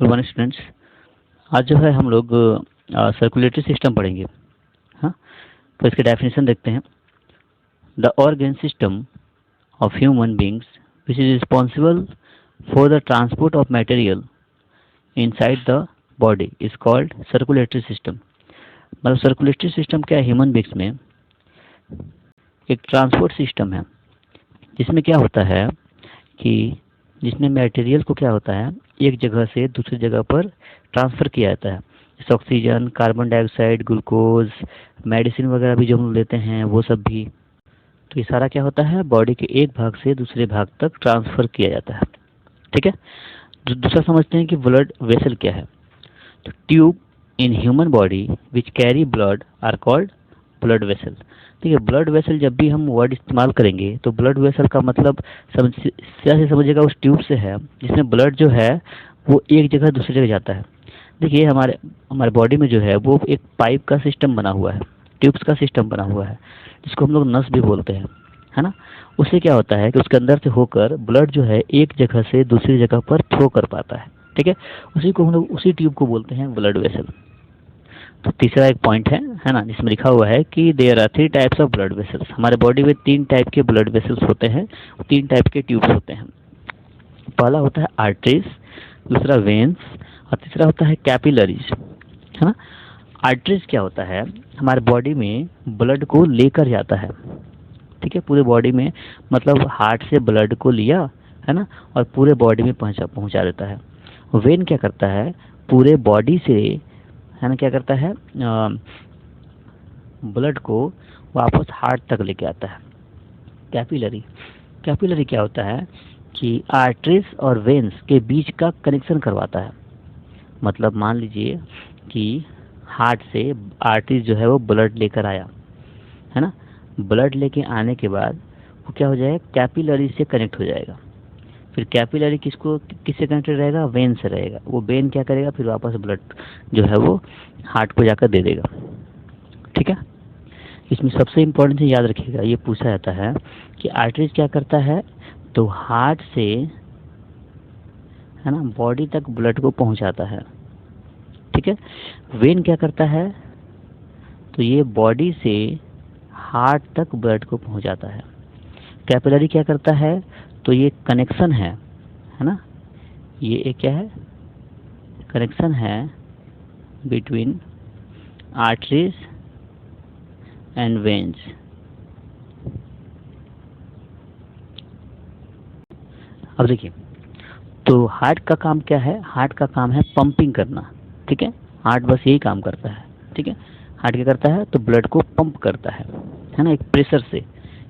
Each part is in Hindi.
Good morning students. आज जो है हम लोग सर्कुलेटरी सिस्टम पढ़ेंगे। हाँ, तो इसके डेफिनेशन देखते हैं। The organ system of human beings which is responsible for the transport of material inside the body is called circulatory system. मतलब सर्कुलेटरी सिस्टम क्या है, ह्यूमन बींग्स में एक ट्रांसपोर्ट सिस्टम है जिसमें क्या होता है कि जिसमें मटेरियल को क्या होता है एक जगह से दूसरी जगह पर ट्रांसफ़र किया जाता है। जैसे oxygen, carbon dioxide, glucose, medicine वगैरह भी जो हम लेते हैं वो सब भी। तो ये सारा क्या होता है, बॉडी के एक भाग से दूसरे भाग तक ट्रांसफ़र किया जाता है। ठीक है। दूसरा समझते हैं कि ब्लड वेसल क्या है। तो tube in human body which carry blood are called blood vessel. ठीक है, ब्लड वेसल जब भी हम वर्ड इस्तेमाल करेंगे तो ब्लड वेसल का मतलब से समझिएगा उस ट्यूब से है जिसमें ब्लड जो है वो एक जगह दूसरी जगह जाता है। देखिए हमारे हमारे बॉडी में जो है वो एक पाइप का सिस्टम बना हुआ है, ट्यूब्स का सिस्टम बना हुआ है जिसको हम लोग नस भी बोलते हैं, है ना। उससे क्या होता है कि उसके अंदर से होकर ब्लड जो है एक जगह से दूसरी जगह पर फ्लो कर पाता है। ठीक है, उसी को हम लोग उसी ट्यूब को बोलते हैं ब्लड वेसल। तो तीसरा एक पॉइंट है ना, जिसमें लिखा हुआ है कि there are 3 types of blood vessels. हमारे बॉडी में 3 टाइप के ब्लड वेसल्स होते हैं, 3 टाइप के ट्यूब्स होते हैं। पहला होता है आर्टरीज, दूसरा वेन्स और तीसरा होता है कैपिलरीज, है ना। आर्टरीज क्या होता है, हमारे बॉडी में ब्लड को लेकर जाता है। ठीक है, पूरे बॉडी में, मतलब हार्ट से ब्लड को लिया, है ना, और पूरे बॉडी में पहुंचा देता है। वेन क्या करता है, पूरे बॉडी से, है ना, क्या करता है, ब्लड को वापस हार्ट तक लेके आता है। कैपिलरी, कैपिलरी क्या होता है कि आर्टरीज और वेन्स के बीच का कनेक्शन करवाता है। मतलब मान लीजिए कि हार्ट से आर्टरीज जो है वो ब्लड लेकर आया, है ना। ब्लड लेके आने के बाद वो क्या हो जाएगा, कैपिलरी से कनेक्ट हो जाएगा। फिर कैपिलरी किससे कनेक्टेड रहेगा, वेन से रहेगा। वो वेन क्या करेगा, फिर वापस ब्लड जो है वो हार्ट को जाकर दे देगा। ठीक है। इसमें सबसे इम्पोर्टेंट चीज़ याद रखिएगा, ये पूछा जाता है कि आर्टरीज क्या करता है, तो हार्ट से, है ना, बॉडी तक ब्लड को पहुंचाता है। ठीक है। वेन क्या करता है, तो ये बॉडी से हार्ट तक ब्लड को पहुंचाता है। कैपिलरी क्या करता है, तो ये कनेक्शन है ना, ये एक क्या है, कनेक्शन है बिटवीन आर्टरीज एंड वेन्स। अब देखिए, तो हार्ट का काम क्या है, हार्ट का काम है पंपिंग करना। ठीक है, हार्ट बस यही काम करता है। ठीक है, हार्ट क्या करता है, तो ब्लड को पंप करता है ना, एक प्रेशर से।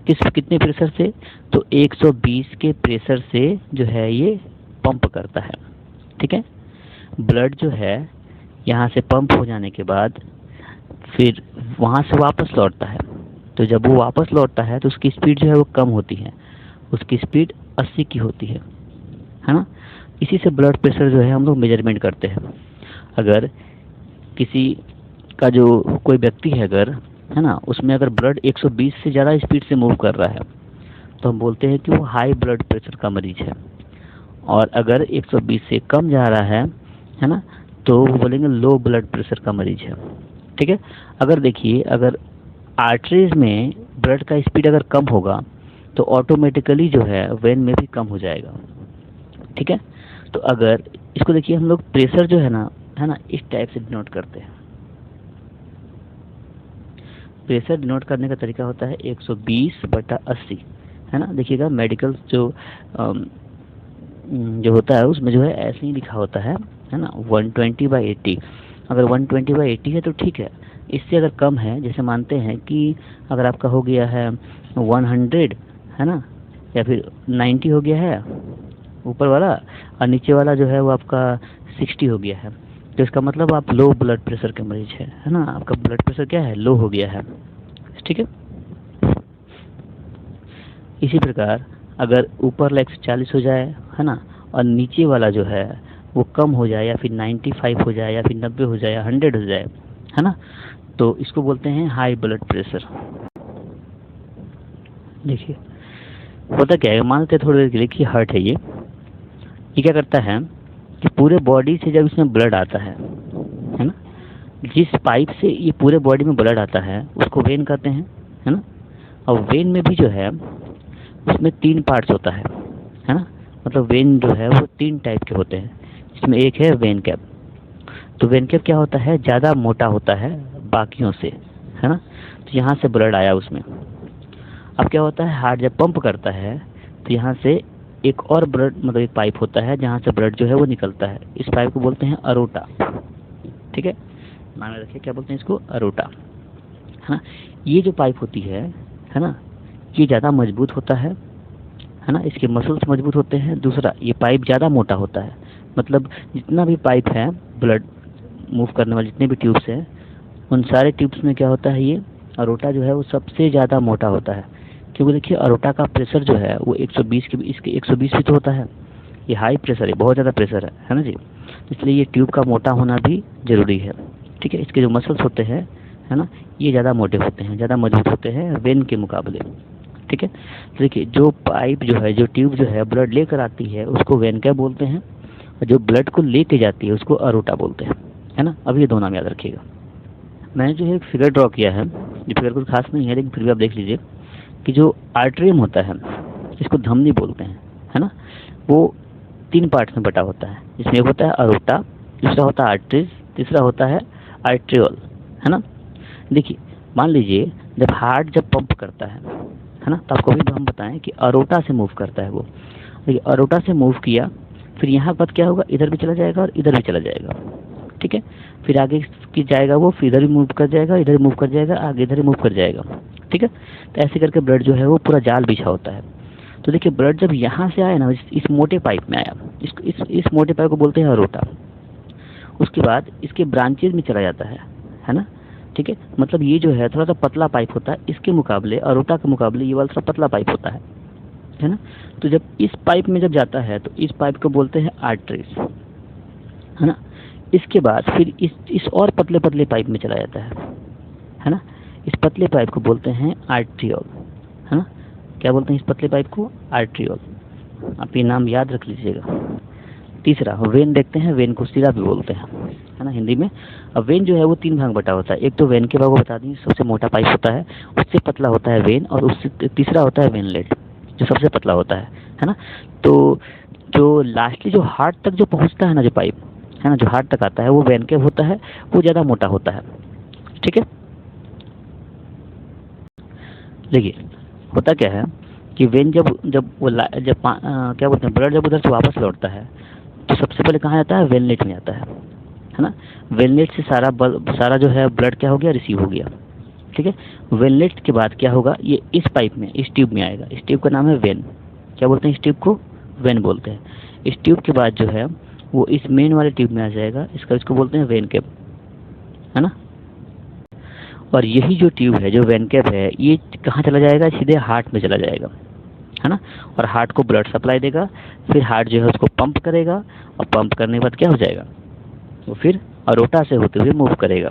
कितने प्रेशर से, तो 120 के प्रेशर से जो है ये पंप करता है। ठीक है, ब्लड जो है यहाँ से पंप हो जाने के बाद फिर वहाँ से वापस लौटता है। तो जब वो वापस लौटता है तो उसकी स्पीड जो है वो कम होती है, उसकी स्पीड 80 की होती है ना। इसी से ब्लड प्रेशर जो है हम लोग मेजरमेंट करते हैं। अगर किसी का जो कोई व्यक्ति है अगर, है ना, उसमें अगर ब्लड 120 से ज़्यादा स्पीड से मूव कर रहा है तो हम बोलते हैं कि वो हाई ब्लड प्रेशर का मरीज है। और अगर 120 से कम जा रहा है ना, तो वो बोलेंगे लो ब्लड प्रेशर का मरीज है। ठीक है। अगर देखिए, अगर आर्टरीज में ब्लड का स्पीड अगर कम होगा तो ऑटोमेटिकली जो है वेन में भी कम हो जाएगा। ठीक है। तो अगर इसको देखिए, हम लोग प्रेशर जो है ना, इस टाइप से डिनोट करते हैं। प्रेशर डिनोट करने का तरीका होता है 120/80, है ना। देखिएगा मेडिकल जो होता है उसमें जो है ऐसे ही लिखा होता है ना, 120/80। अगर 120/80 है तो ठीक है। इससे अगर कम है, जैसे मानते हैं कि अगर आपका हो गया है 100, है ना, या फिर 90 हो गया है ऊपर वाला, और नीचे वाला जो है वो आपका 60 हो गया है, तो इसका मतलब आप लो ब्लड प्रेशर के मरीज है ना, आपका ब्लड प्रेशर क्या है, लो हो गया है। ठीक है। इसी प्रकार अगर ऊपर 140 हो जाए, है ना, और नीचे वाला जो है वो कम हो जाए, या फिर 95 हो जाए, या फिर 90 हो जाए, या 100 हो जाए, है ना, तो इसको बोलते हैं हाई ब्लड प्रेशर। देखिए होता क्या है, मान लेते हैं थोड़ी देर के लिए कि हार्ट है, ये क्या करता है कि पूरे बॉडी से जब इसमें ब्लड आता है ना, जिस पाइप से ये पूरे बॉडी में ब्लड आता है उसको वेन कहते हैं, है ना। और वेन में भी जो है उसमें 3 पार्ट्स होता है ना। मतलब वेन जो है वो 3 टाइप के होते हैं, जिसमें एक है वेन कैप। तो वेन कैप क्या होता है, ज़्यादा मोटा होता है बाकियों से, है ना। तो यहाँ से ब्लड आया उसमें। अब क्या होता है, हार्ट जब पंप करता है तो यहाँ से एक और ब्लड मतलब एक पाइप होता है जहाँ से ब्लड जो है वो निकलता है। इस पाइप को बोलते हैं अरोटा, ठीक है। मान रखिए क्या बोलते हैं इसको, अरोटा, है ना। ये जो पाइप होती है ना, ये ज़्यादा मजबूत होता है ना। इसके मसल्स मजबूत होते हैं। दूसरा, ये पाइप ज़्यादा मोटा होता है। मतलब जितना भी पाइप है ब्लड मूव करने वाले जितने भी ट्यूब्स हैं, उन सारे ट्यूब्स में क्या होता है, ये अरोटा जो है वो सबसे ज़्यादा मोटा होता है। क्योंकि देखिए अरोटा का प्रेशर जो है वो 120 के, इसके 120 भी तो होता है। ये हाई प्रेशर है, बहुत ज़्यादा प्रेशर है ना जी। इसलिए ये ट्यूब का मोटा होना भी ज़रूरी है, ठीक है। इसके जो मसल्स होते हैं, है ना, ये ज़्यादा मोटे होते हैं, ज़्यादा मजबूत होते हैं वेन के मुकाबले, ठीक है। तो देखिए जो पाइप जो है, जो ट्यूब जो है ब्लड लेकर आती है उसको वेन कैप बोलते हैं, और जो ब्लड को लेके जाती है उसको अरोटा बोलते हैं, है ना। अब ये दो नाम याद रखिएगा। मैंने जो है एक फिगर ड्रॉ किया है, ये फिगर कुछ खास नहीं है लेकिन फिर भी आप देख लीजिए कि जो आर्टरियम होता है, जिसको धमनी बोलते हैं, है ना, वो 3 पार्ट्स में बटा होता है। जिसमें एक होता है अरोटा, दूसरा होता है आर्टरीज, तीसरा होता है आर्ट्रियोल, है ना। देखिए मान लीजिए जब हार्ट जब पंप करता है ना, तो आपको भी हम बताएं कि अरोटा से मूव करता है वो। देखिए अरोटा से मूव किया, फिर यहाँ पर क्या होगा, इधर भी चला जाएगा और इधर भी चला जाएगा, ठीक है। फिर आगे की जाएगा वो, फिर इधर भी मूव कर जाएगा, इधर भी मूव कर जाएगा, आगे इधर भी मूव कर जाएगा, ठीक है। तो ऐसे करके ब्लड जो है वो पूरा जाल बिछा होता है। तो देखिए ब्लड जब यहाँ से आया ना, इस मोटे पाइप में आया, इस मोटे पाइप को बोलते हैं अरोटा। उसके बाद इसके ब्रांचेज में चला जाता है ना, ठीक है। मतलब ये जो है थोड़ा सा पतला पाइप होता है, इसके मुकाबले अरोटा के मुकाबले ये वाला थोड़ा पतला पाइप होता है ना। तो जब इस पाइप में जब जाता है तो इस पाइप को बोलते हैं आर्टरीज, है ना। इसके बाद फिर इस और पतले पतले पाइप में चला जाता है ना। इस पतले पाइप को बोलते हैं आर्ट्रियोल, है ना। क्या बोलते हैं इस पतले पाइप को, आर्ट्रियोल। आप ये नाम याद रख लीजिएगा। तीसरा वेन देखते हैं, वेन को सिरा भी बोलते हैं, है ना हिंदी में। अब वेन जो है वो 3 भाग बटा होता है। एक तो वेन के भाग को बता दें, सबसे मोटा पाइप होता है, उससे पतला होता है वेन, और उससे तीसरा होता है वेनलेट जो सबसे पतला होता है ना। तो जो लास्टली जो हार्ट तक जो पहुंचता है ना, जो पाइप है ना, जो हार्ट तक आता है, वो वेन कैप होता है, वो ज़्यादा मोटा होता है, ठीक है। देखिए होता क्या है कि वेन जब जब वो क्या बोलते हैं, ब्लड जब उधर से वापस लौटता है तो सबसे पहले कहाँ जाता है, वेनलेट में आता है ना। वेनलेट से सारा जो है ब्लड क्या हो गया, रिसीव हो गया, ठीक है। वेनलेट के बाद क्या होगा, ये इस पाइप में, इस ट्यूब में आएगा। इस ट्यूब का नाम है वेन। क्या बोलते हैं इस ट्यूब को, वेन बोलते हैं। इस ट्यूब के बाद जो है वो इस मेन वाले ट्यूब में आ जाएगा, इसको बोलते हैं वेन कैप, है ना। और यही जो ट्यूब है, जो वेन कैप है, ये कहाँ चला जाएगा, सीधे हार्ट में चला जाएगा, है ना। और हार्ट को ब्लड सप्लाई देगा, फिर हार्ट जो है उसको पंप करेगा, और पंप करने के बाद क्या हो जाएगा, वो फिर अरोटा से होते हुए मूव करेगा।